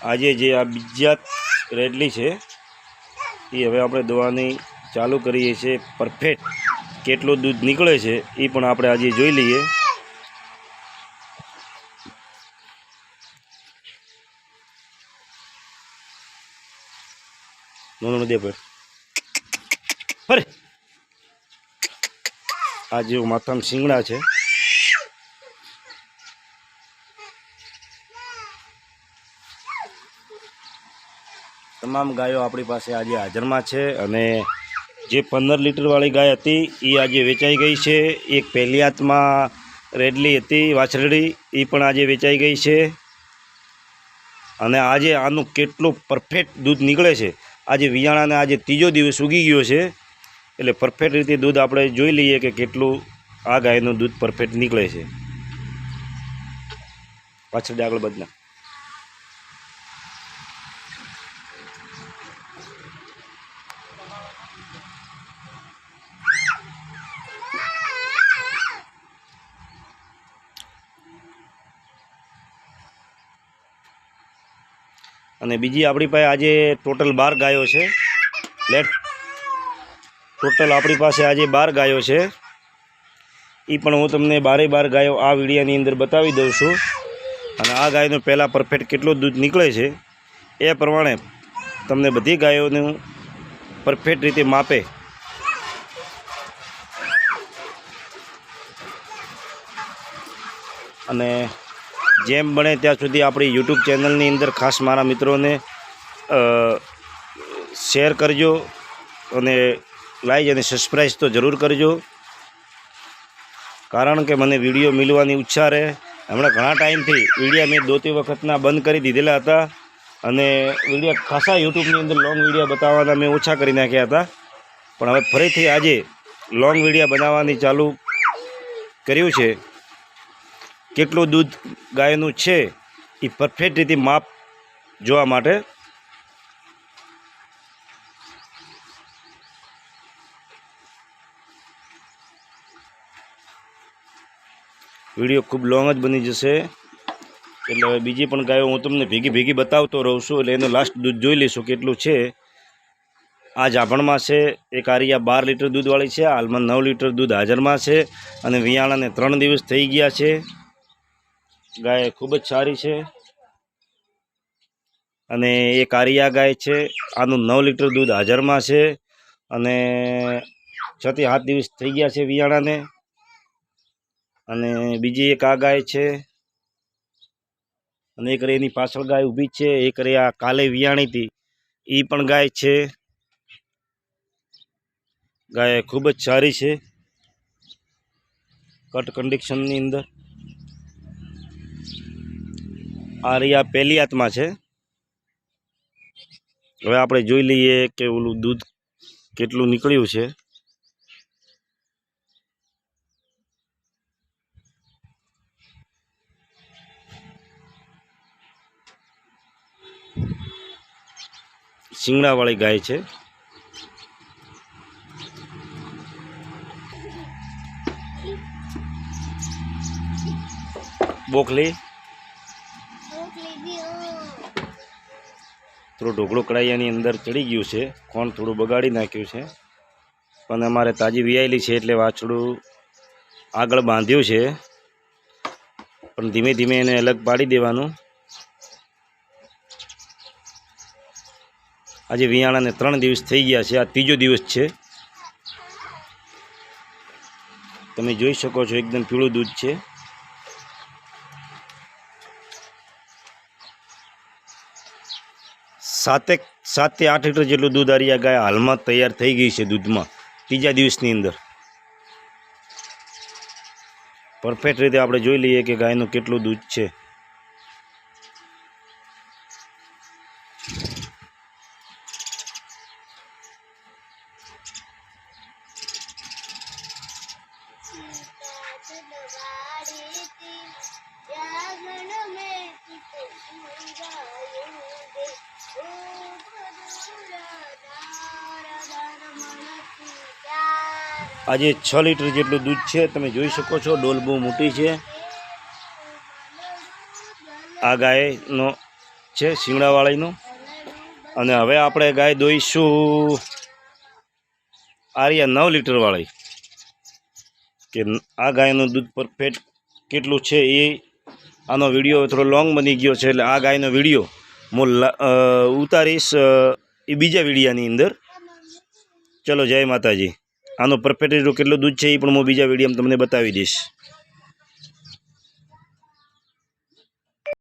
આજે જે આ બીજા રેડલી છે એ હવે આપણે દોવાની ચાલુ કરીએ છીએ। પરફેક્ટ કેટલું દૂધ નીકળે છે એ પણ આપણે આજે જોઈ લઈએ। નોનો દે પર અરે આજે માથામાં શિંગડા છે। તમામ ગાયો આપણી પાસે આજે હાજરમાં છે અને જે 15 લીટરવાળી ગાય હતી એ આજે વેચાઈ ગઈ છે। એક પહેલિયાતમાં રેડલી હતી વાછરડી એ પણ આજે વેચાઈ ગઈ છે। અને આજે આનું કેટલું પરફેક્ટ દૂધ નીકળે છે। આજે વિયાણાને આજે ત્રીજો દિવસ ઉગી ગયો છે એટલે પરફેક્ટ રીતે દૂધ આપણે જોઈ લઈએ કે કેટલું આ ગાયનું દૂધ પરફેક્ટ નીકળે છે। પાછળ આગળ બદના અને બીજી આપણી પાસે આજે ટોટલ 12 ગાયો છે। લેટ ટોટલ આપણી પાસે આજે 12 ગાયો છે એ પણ હું તમને 12 ગાયો આ વિડીયોની અંદર બતાવી દઉં છું। અને આ ગાયનું પહેલાં પરફેક્ટ કેટલું દૂધ નીકળે છે એ પ્રમાણે તમને બધી ગાયોનું પરફેક્ટ રીતે માપે અને જેમ બને ત્યાં સુધી આપણી યુટ્યુબ ચેનલની અંદર ખાસ મારા મિત્રોને શેર કરજો અને લાઈક અને સબસ્ક્રાઈબ તો જરૂર કરજો, કારણ કે મને વિડીયો મિલવાની ઈચ્છા રહે। હમણાં ઘણા ટાઈમથી વિડીયો મેં 2-3 વખતના બંધ કરી દીધેલા હતા અને વિડીયો ખાસા યુટ્યુબની અંદર લોંગ વિડીયો બતાવવાના મેં ઓછા કરી નાખ્યા હતા, પણ હવે ફરીથી આજે લોંગ વિડીયો બનાવવાની ચાલુ કર્યું છે। કેટલું દૂધ ગાયનું છે એ પરફેક્ટ રીતે માપ જોવા માટે વિડીયો ખૂબ લોંગ જ બની જશે। એટલે હવે બીજી પણ ગાયો હું તમને ભેગી બતાવતો રહું છું, એટલે એનું લાસ્ટ દૂધ જોઈ લઈશું કેટલું છે। આ જાભણમાં છે એક આરિયા 12 લીટર દૂધવાળી છે, હાલમાં 9 લીટર દૂધ હાજરમાં છે અને વિયાણાને 3 દિવસ થઈ ગયા છે। ગાય ખૂબ જ સારી છે અને એક આરિયા ગાય છે, આનું 9 લીટર દૂધ હાજરમાં છે અને 6 થી 7 દિવસ થઈ ગયા છે વિયાણાને। અને બીજી એક આ ગાય છે અને એક રે એની પાછળ ગાય ઊભી છે, એક રે આ કાલે વિયાણી હતી એ પણ ગાય છે। ગાય ખૂબ જ સારી છે કટ કન્ડિશનની અંદર। આ રહ્યા પહેલી આત્મા છે। હવે આપણે જોઈ લઈએ કે ઓલું દૂધ કેટલું નીકળ્યું છે। શિંગડાવાળી ગાય છે, બોકલી થોડું ઢોકળું કડાઈયાની અંદર ચડી ગયું છે, કોણ થોડું બગાડી નાખ્યું છે, પણ અમારે તાજી વિયાયેલી છે એટલે વાછડું આગળ બાંધ્યું છે, પણ ધીમે ધીમે એને અલગ પાડી દેવાનું। આજે વિયાણાને 3 દિવસ થઈ ગયા છે, આ ત્રીજો દિવસ છે। તમે જોઈ શકો છો એકદમ પીળું દૂધ છે। સાત થી 8 લીટર જેટલું દૂધ આરિયા ગાય હાલમાં તૈયાર થઈ ગઈ છે દૂધમાં ત્રીજા દિવસની અંદર। પરફેક્ટ રીતે આપણે જોઈ લઈએ કે ગાયનું કેટલું દૂધ છે। આજે 6 લીટર જેટલું દૂધ છે, તમે જોઈ શકો છો। ડોલ બહુ મોટી છે। આ ગાયનો છે શિંગડાવાળીનું. અને હવે આપણે ગાય દોઈશું આર્યા 9 લીટરવાળી, કે આ ગાયનું દૂધ પરફેક્ટ કેટલું છે એ આનો વિડીયો થોડો લોંગ બની ગયો છે, એટલે આ ગાયનો વિડીયો હું ઉતારીશ એ બીજા વિડીયાની અંદર. ચલો જય માતાજી. આનો પરફેક્ટ કેટલું દૂધ છે એ પણ હું બીજા વિડીયોમાં તમને બતાવી દઈશ.